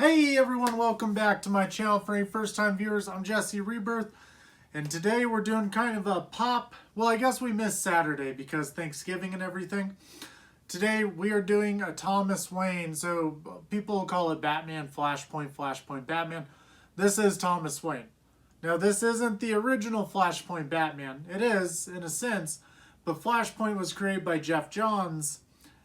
Hey everyone, welcome back to my channel. For any first time viewers, I'm Jesse Rebirth, and today we're doing kind of a pop, well I guess we missed Saturday because Thanksgiving and everything. Today we are doing a Thomas Wayne, so people call it Batman, Flashpoint Batman. This is Thomas Wayne. Now this isn't the original Flashpoint Batman. It is, in a sense, but Flashpoint was created by Jeff Johns,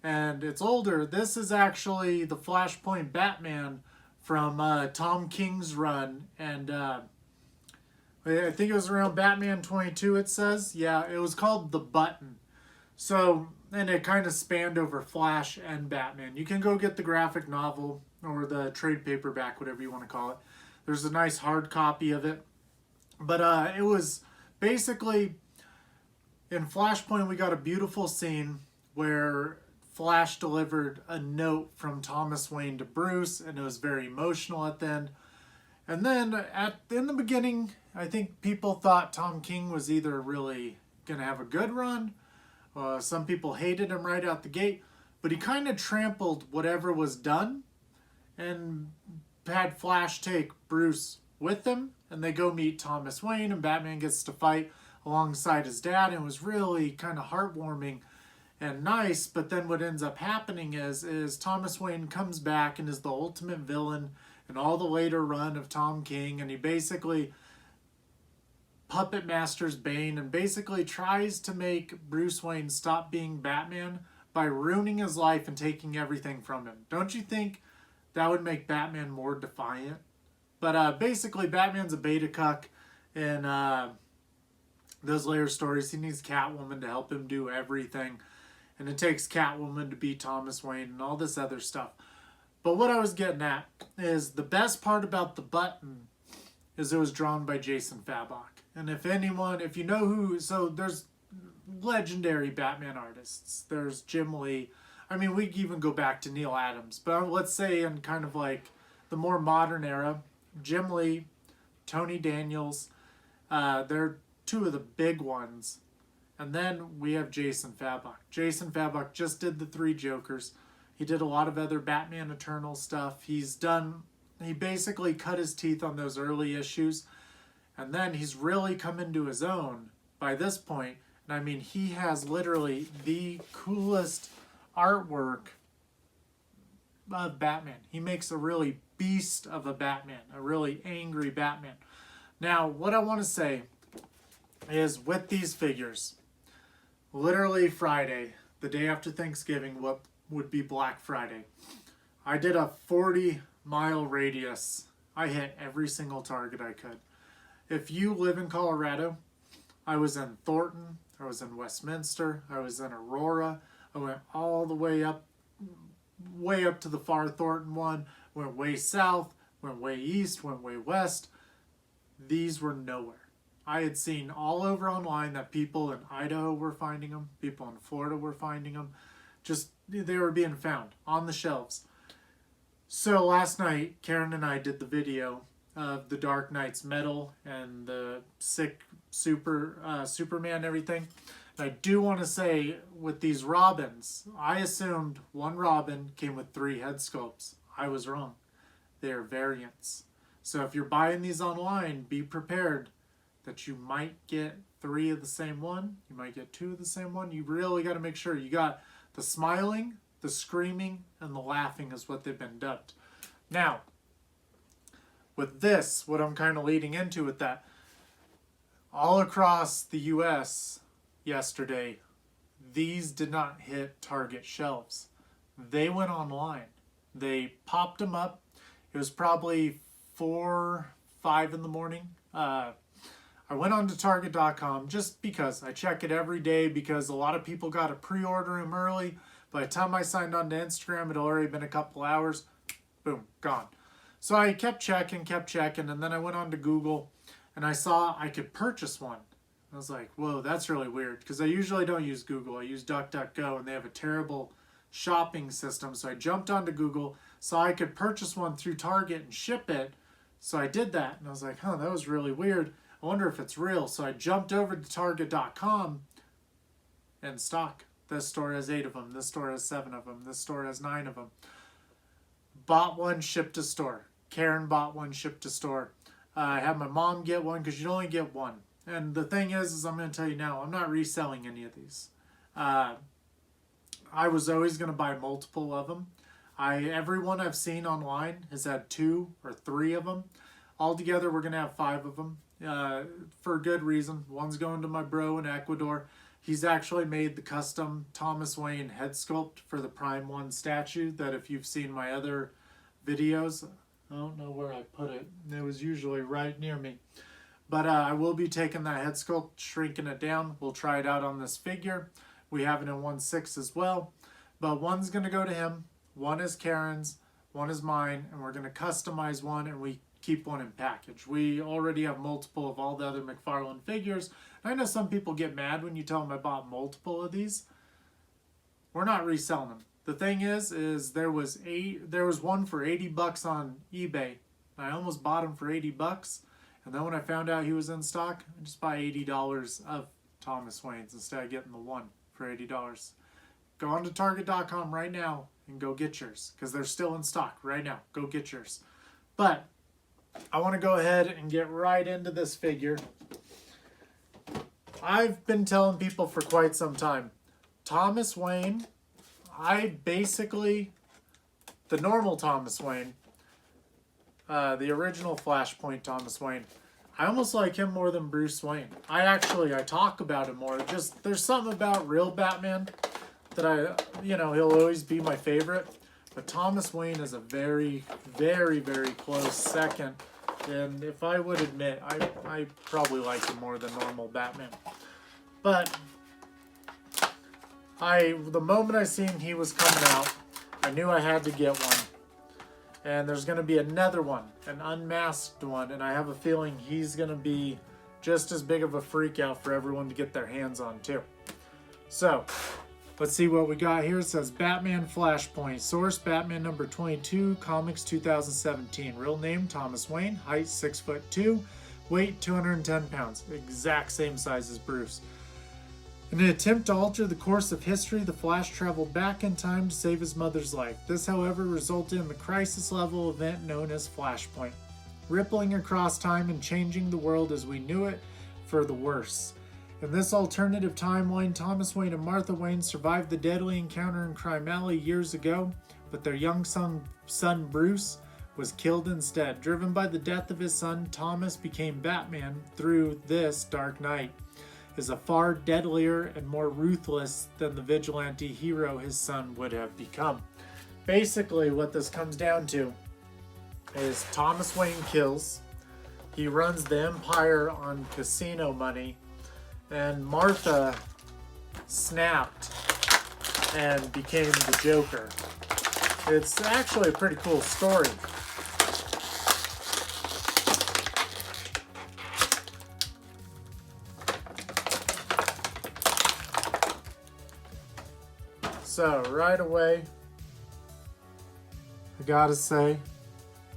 and it's older. This is actually the Flashpoint Batman from Tom King's run, and I think it was around Batman 22, it says. Yeah, it was called The Button. So, and it kind of spanned over Flash and Batman. You can go get the graphic novel or the trade paperback, whatever you want to call it. There's a nice hard copy of it. But it was basically, in Flashpoint, we got a beautiful scene where Flash delivered a note from Thomas Wayne to Bruce, and it was very emotional at the end. And then in the beginning, I think people thought Tom King was either really going to have a good run. Some people hated him right out the gate, but he kind of trampled whatever was done and had Flash take Bruce with him, and they go meet Thomas Wayne, and Batman gets to fight alongside his dad, and it was really kind of heartwarming and nice. But then what ends up happening is Thomas Wayne comes back and is the ultimate villain in all the later run of Tom King, and he basically puppet masters Bane and basically tries to make Bruce Wayne stop being Batman by ruining his life and taking everything from him. Don't you think that would make Batman more defiant? But basically Batman's a beta cuck in those later stories. He needs Catwoman to help him do everything. And it takes Catwoman to beat Thomas Wayne and all this other stuff. But what I was getting at is the best part about The Button is it was drawn by Jason Fabok. And if you know who, so there's legendary Batman artists. There's Jim Lee. I mean, we even go back to Neil Adams. But let's say in kind of like the more modern era, Jim Lee, Tony Daniels, they're two of the big ones. And then we have Jason Fabok. Jason Fabok just did the Three Jokers. He did a lot of other Batman Eternal stuff. He basically cut his teeth on those early issues. And then he's really come into his own by this point. And I mean, he has literally the coolest artwork of Batman. He makes a really beast of a Batman, a really angry Batman. Now, what I want to say is with these figures, literally Friday, the day after Thanksgiving, what would be Black Friday, I did a 40-mile radius. I hit every single Target I could. If you live in Colorado, I was in Thornton, I was in Westminster, I was in Aurora, I went all the way up to the far Thornton one, went way south, went way east, went way west. These were nowhere. I had seen all over online that people in Idaho were finding them, people in Florida were finding them. Just, they were being found on the shelves. So last night, Karen and I did the video of the Dark Knight's medal and the sick Superman and everything. And I do want to say, with these Robins, I assumed one Robin came with 3 head sculpts. I was wrong. They are variants. So if you're buying these online, be prepared that you might get 3 of the same one, you might get 2 of the same one. You really got to make sure you got the smiling, the screaming, and the laughing is what they've been dubbed. Now, with this, what I'm kind of leading into with that, all across the US yesterday, these did not hit Target shelves. They went online. They popped them up. It was probably 4, 5 in the morning. I went on to Target.com just because I check it every day, because a lot of people got to pre-order them early. By the time I signed on to Instagram, it had already been a couple hours. Boom, gone. So I kept checking, and then I went on to Google, and I saw I could purchase one. I was like, whoa, that's really weird, because I usually don't use Google. I use DuckDuckGo, and they have a terrible shopping system. So I jumped onto Google, saw I could purchase one through Target and ship it. So I did that, and I was like, huh, that was really weird. I wonder if it's real. So I jumped over to Target.com, and stock. This store has 8 of them. This store has 7 of them. This store has 9 of them. bought one, shipped to store. Karen bought one, shipped to store. I had my mom get one because you only get one. And the thing is I'm going to tell you now, I'm not reselling any of these. I was always going to buy multiple of them. Everyone I've seen online has had 2 or 3 of them. Altogether, we're going to have 5 of them for good reason. One's going to my bro in Ecuador. He's actually made the custom Thomas Wayne head sculpt for the Prime 1 statue that if you've seen my other videos, I don't know where I put it. It was usually right near me. But I will be taking that head sculpt, shrinking it down. We'll try it out on this figure. We have it in 1/6 as well. But one's going to go to him. One is Karen's. One is mine. And we're going to customize one, and we keep one in package. We already have multiple of all the other Mcfarlane figures. I know some people get mad when you tell them I bought multiple of these. We're not reselling them. The thing is there was one for $80 on eBay. I almost bought him for $80, and then when I found out he was in stock, I just buy $80 of Thomas Wayne's instead of getting the one for $80. Go on to Target.com right now and go get yours because they're still in stock right now. Go get yours. But I want to go ahead and get right into this figure. I've been telling people for quite some time, Thomas Wayne, the normal Thomas Wayne, the original Flashpoint Thomas Wayne, I almost like him more than Bruce Wayne. I talk about him more. There's something about real Batman that he'll always be my favorite. But Thomas Wayne is a very, very, very close second. And if I would admit, I probably like him more than normal Batman. But the moment I seen he was coming out, I knew I had to get one. And there's going to be another one, an unmasked one. And I have a feeling he's going to be just as big of a freak out for everyone to get their hands on too. So, let's see what we got here. It says Batman Flashpoint. Source Batman number 22, Comics 2017. Real name Thomas Wayne. Height 6'2". Weight 210 pounds. Exact same size as Bruce. In an attempt to alter the course of history, the Flash traveled back in time to save his mother's life. This, however, resulted in the crisis-level event known as Flashpoint, rippling across time and changing the world as we knew it for the worse. In this alternative timeline, Thomas Wayne and Martha Wayne survived the deadly encounter in Crime Alley years ago, but their young son Bruce was killed instead. Driven by the death of his son, Thomas became Batman through this Dark Knight. Is a far deadlier and more ruthless than the vigilante hero his son would have become. Basically, what this comes down to is Thomas Wayne kills. He runs the empire on casino money. And Martha snapped and became the Joker. It's actually a pretty cool story. So, right away, I gotta say,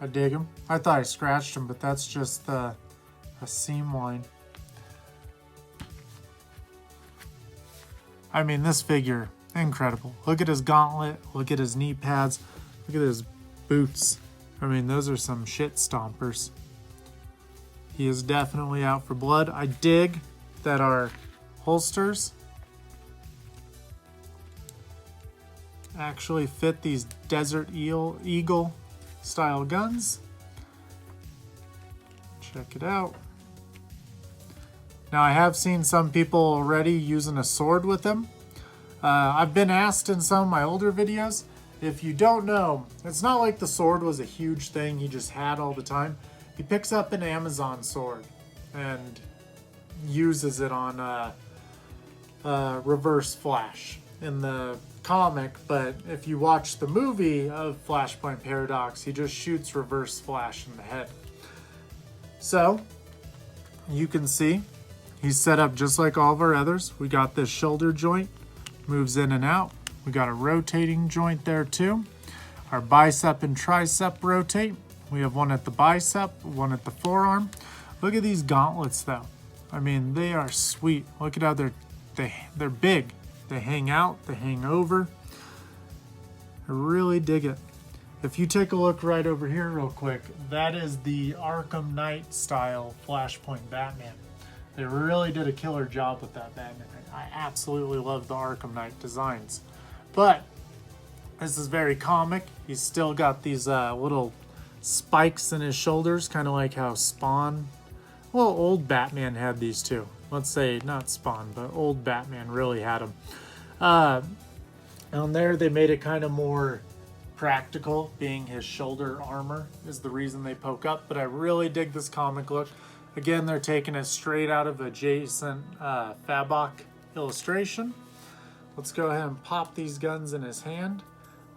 I dig him. I thought I scratched him, but that's just a seam line. I mean, this figure, incredible. Look at his gauntlet, look at his knee pads, look at his boots. I mean, those are some shit stompers. He is definitely out for blood. I dig that our holsters actually fit these Desert Eagle style guns. Check it out. Now, I have seen some people already using a sword with them. I've been asked in some of my older videos, if you don't know, it's not like the sword was a huge thing he just had all the time. He picks up an Amazon sword and uses it on Reverse Flash in the comic, but if you watch the movie of Flashpoint Paradox, he just shoots Reverse Flash in the head. So, you can see he's set up just like all of our others. We got this shoulder joint, moves in and out. We got a rotating joint there too. Our bicep and tricep rotate. We have one at the bicep, one at the forearm. Look at these gauntlets though. I mean, they are sweet. Look at how they're big. They hang out, they hang over. I really dig it. If you take a look right over here real quick, that is the Arkham Knight style Flashpoint Batman. They really did a killer job with that Batman. I absolutely love the Arkham Knight designs. But this is very comic. He's still got these little spikes in his shoulders, kind of like how Spawn, well, old Batman had these too. Let's say not Spawn, but old Batman really had them. On there, they made it kind of more practical, being his shoulder armor is the reason they poke up, but I really dig this comic look. Again, they're taking it straight out of a Jason Fabok illustration. Let's go ahead and pop these guns in his hand.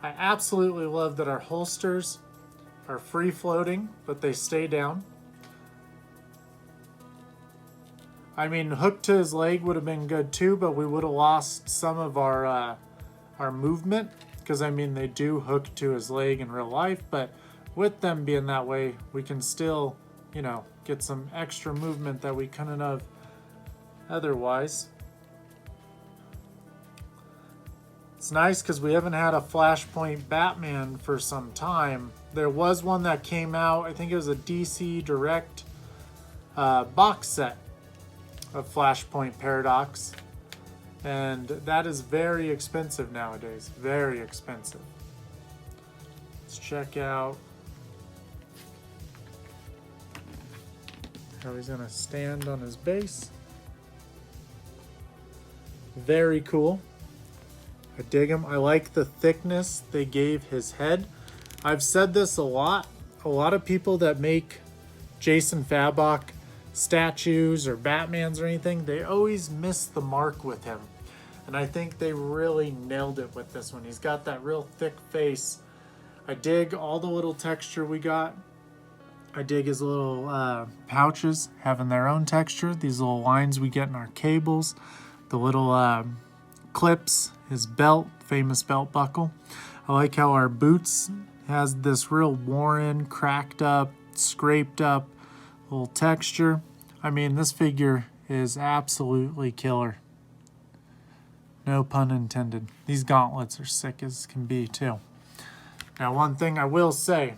I absolutely love that our holsters are free floating, but they stay down. I mean, hooked to his leg would have been good too, but we would have lost some of our movement, because I mean they do hook to his leg in real life, but with them being that way, we can still, you know, get some extra movement that we couldn't have otherwise. It's nice because we haven't had a Flashpoint Batman for some time. There was one that came out, I think it was a DC Direct box set of Flashpoint Paradox. And that is very expensive nowadays. Very expensive. Let's check out how he's going to stand on his base. Very cool. I dig him. I like the thickness they gave his head. I've said this a lot. A lot of people that make Jason Fabok statues or Batmans or anything, they always miss the mark with him. And I think they really nailed it with this one. He's got that real thick face. I dig all the little texture we got. I dig his little pouches having their own texture. These little lines we get in our cables. The little clips. His belt, famous belt buckle. I like how our boots has this real worn, cracked up, scraped up little texture. I mean, this figure is absolutely killer. No pun intended. These gauntlets are sick as can be too. Now, one thing I will say,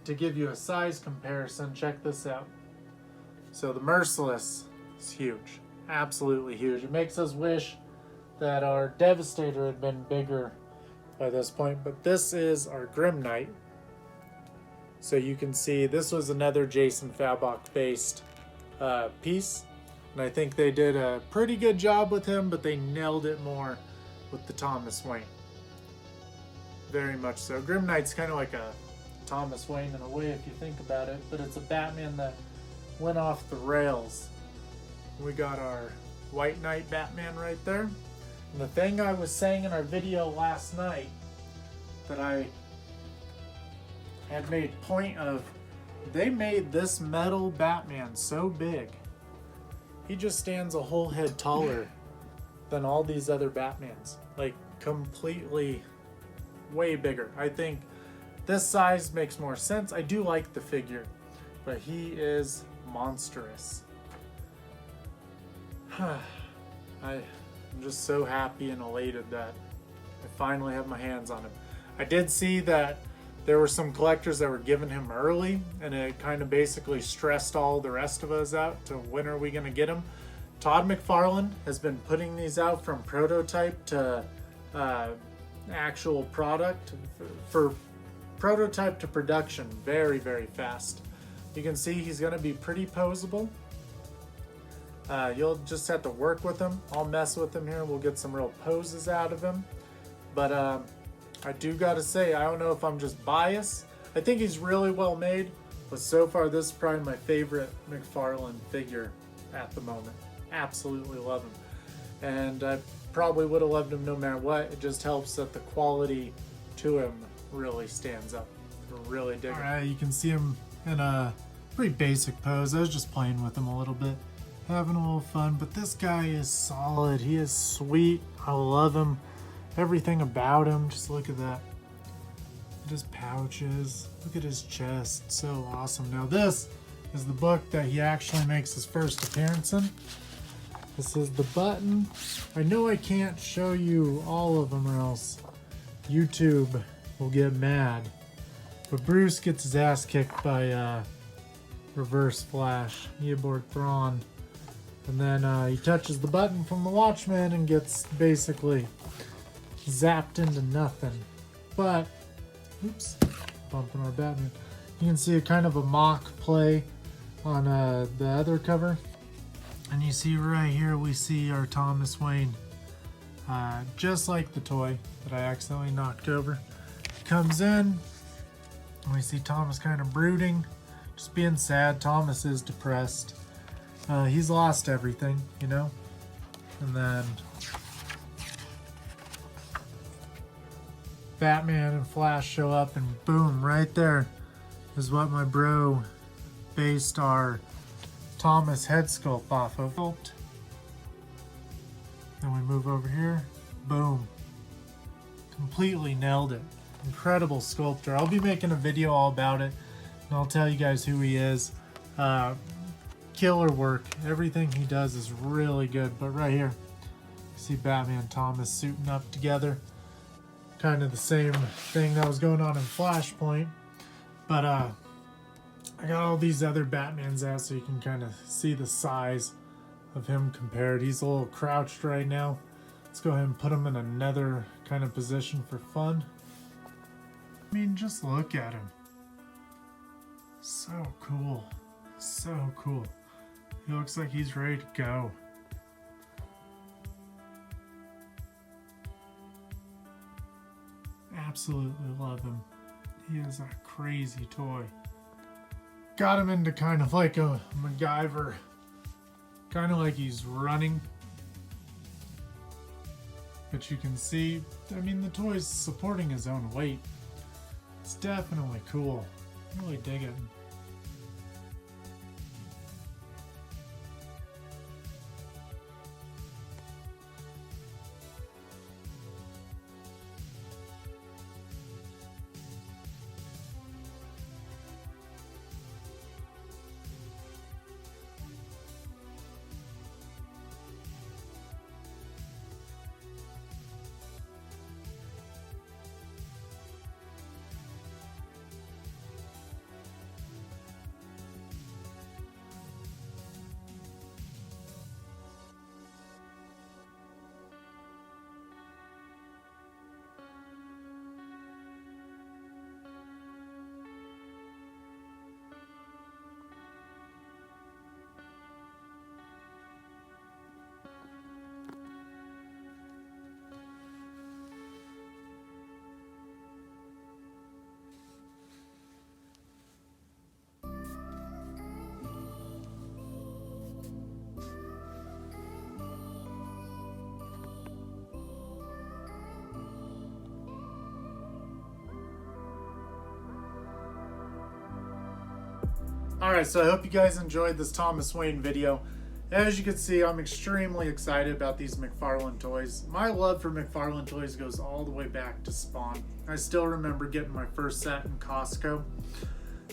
to give you a size comparison, check this out. So the Merciless is huge. Absolutely huge. It makes us wish that our Devastator had been bigger by this point, but this is our Grim Knight. So you can see this was another Jason Fabok based piece, and I think they did a pretty good job with him, but they nailed it more with the Thomas Wayne. Very much so. Grim Knight's kind of like a Thomas Wayne in a way if you think about it, but it's a Batman that went off the rails. We got our White Knight Batman right there. And the thing I was saying in our video last night that I had made point of, they made this metal Batman so big. He just stands a whole head taller than all these other Batmans. Like, completely way bigger. I think this size makes more sense. I do like the figure, but he is monstrous. I'm just so happy and elated that I finally have my hands on him. I did see that there were some collectors that were giving him early, and it kind of basically stressed all the rest of us out to when are we going to get him. Todd McFarlane has been putting these out from prototype to actual product, for prototype to production, very, very fast. You can see he's going to be pretty posable. You'll just have to work with him. I'll mess with him here. We'll get some real poses out of him. But I do got to say, I don't know if I'm just biased. I think he's really well made. But so far, this is probably my favorite McFarlane figure at the moment. Absolutely love him. And I probably would have loved him no matter what. It just helps that the quality to him really stands up. I really dig it. Alright, you can see him in a pretty basic pose. I was just playing with him a little bit, having a little fun, but this guy is solid. He is sweet. I love him. Everything about him. Just look at that. Look at his pouches. Look at his chest. So awesome. Now this is the book that he actually makes his first appearance in. This is the button. I know I can't show you all of them or else YouTube will get mad. But Bruce gets his ass kicked by Reverse Flash. He aboard Thrawn. And then he touches the button from the Watchmen and gets basically zapped into nothing. But, oops, bumping our Batman. You can see a kind of a mock play on the other cover. And you see right here, we see our Thomas Wayne. Just like the toy that I accidentally knocked over. Comes in, and we see Thomas kind of brooding, just being sad. Thomas is depressed. He's lost everything, you know? And then Batman and Flash show up, and boom, right there is what my bro based our Thomas head sculpt off of. Then we move over here, boom. Completely nailed it. Incredible sculptor. I'll be making a video all about it, and I'll tell you guys who he is. Killer work. Everything he does is really good. But right here, you see Batman and Thomas suiting up together. Kind of the same thing that was going on in Flashpoint. But I got all these other Batmans out so you can kind of see the size of him compared. He's a little crouched right now. Let's go ahead and put him in another kind of position for fun. I mean, just look at him. So cool. So cool. He looks like he's ready to go. Absolutely love him. He is a crazy toy. Got him into kind of like a MacGyver. Kind of like he's running. But you can see, I mean, the toy's supporting his own weight. It's definitely cool. I really dig it. Alright, so I hope you guys enjoyed this Thomas Wayne video. As you can see, I'm extremely excited about these Mcfarlane toys. My love for Mcfarlane toys goes all the way back to Spawn. I still remember getting my first set in Costco.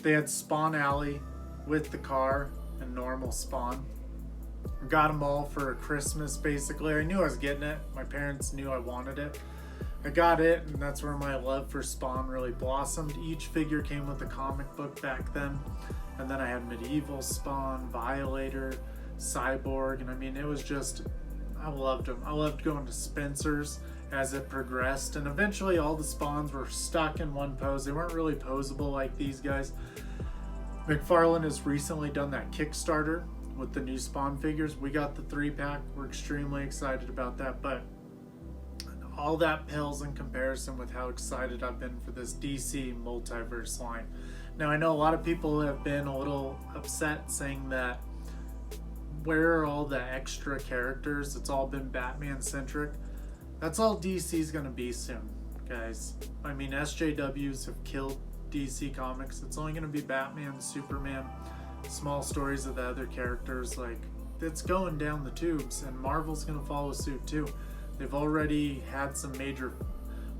They had Spawn Alley with the car and normal Spawn. Got them all for Christmas, basically. I knew I was getting it. My parents knew I wanted it. I got it, and that's where my love for Spawn really blossomed. Each figure came with a comic book back then. And then I had Medieval Spawn, Violator, Cyborg, and I mean, it was just, I loved them. I loved going to Spencer's as it progressed, and eventually all the Spawns were stuck in one pose. They weren't really posable like these guys. Mcfarlane has recently done that Kickstarter with the new Spawn figures. We got the 3-pack. We're extremely excited about that, but all that pales in comparison with how excited I've been for this DC Multiverse line. Now, I know a lot of people have been a little upset saying that where are all the extra characters? It's all been Batman centric. That's all DC's gonna be soon, guys. I mean, SJWs have killed DC Comics. It's only gonna be Batman, Superman, small stories of the other characters. Like, it's going down the tubes, and Marvel's gonna follow suit too. They've already had some major...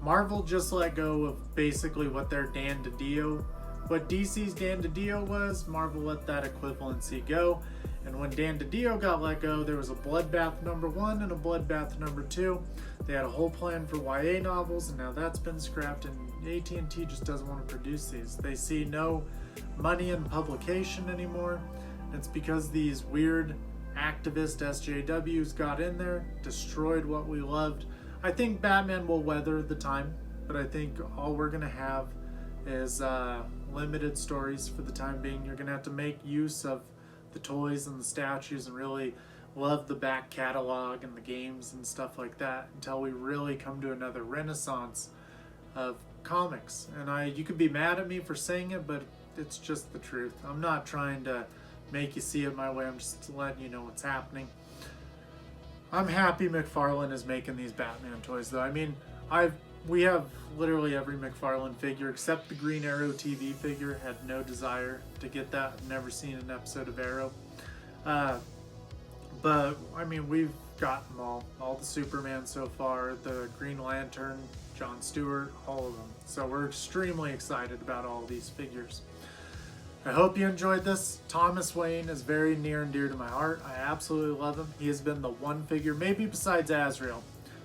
Marvel just let go of basically what their Dan DiDio... What DC's Dan DiDio was, Marvel let that equivalency go. And when Dan DiDio got let go, there was a Bloodbath #1 and a Bloodbath #2. They had a whole plan for YA novels, and now that's been scrapped, and AT&T just doesn't want to produce these. They see no money in publication anymore. It's because these weird activist SJWs got in there, destroyed what we loved. I think Batman will weather the time, but I think all we're going to have is limited stories for the time being. You're going to have to make use of the toys and the statues and really love the back catalog and the games and stuff like that until we really come to another renaissance of comics. And you could be mad at me for saying it, but it's just the truth. I'm not trying to make you see it my way. I'm just letting you know what's happening. I'm happy Mcfarlane is making these Batman toys, though. I mean, we have literally every Mcfarlane figure except the Green Arrow TV figure. Had no desire to get that. Never seen an episode of Arrow. But I mean, we've gotten them all the Superman so far, the Green Lantern, Jon Stewart, all of them. So we're extremely excited about all these figures. I hope you enjoyed this. Thomas Wayne is very near and dear to my heart. I absolutely love him. He has been the one figure, maybe besides Azrael,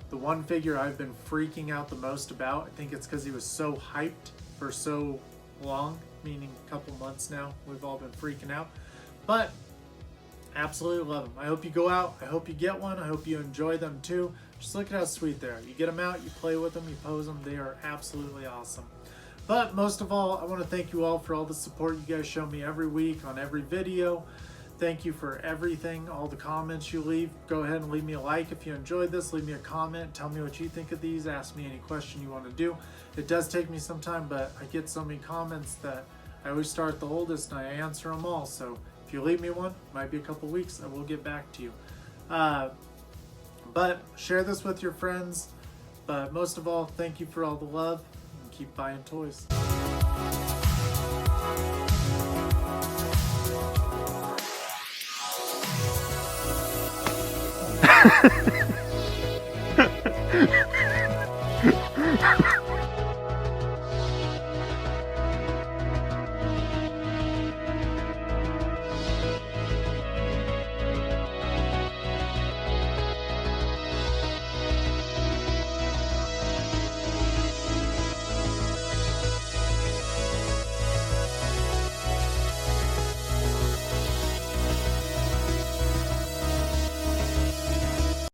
the one figure I've been freaking out the most about. I think it's because he was so hyped for so long, meaning a couple months now. We've all been freaking out. But absolutely love them. I hope you go out. I hope you get one. I hope you enjoy them too. Just look at how sweet they are. You get them out, you play with them, you pose them. They are absolutely awesome. But most of all, I want to thank you all for all the support you guys show me every week on every video. Thank you for everything, all the comments you leave. Go ahead and leave me a like if you enjoyed this. Leave me a comment. Tell me what you think of these. Ask me any question you want to do. It does take me some time, but I get so many comments that I always start the oldest and I answer them all. So if you leave me one, it might be a couple weeks, I will get back to you. But share this with your friends. But most of all, thank you for all the love and keep buying toys.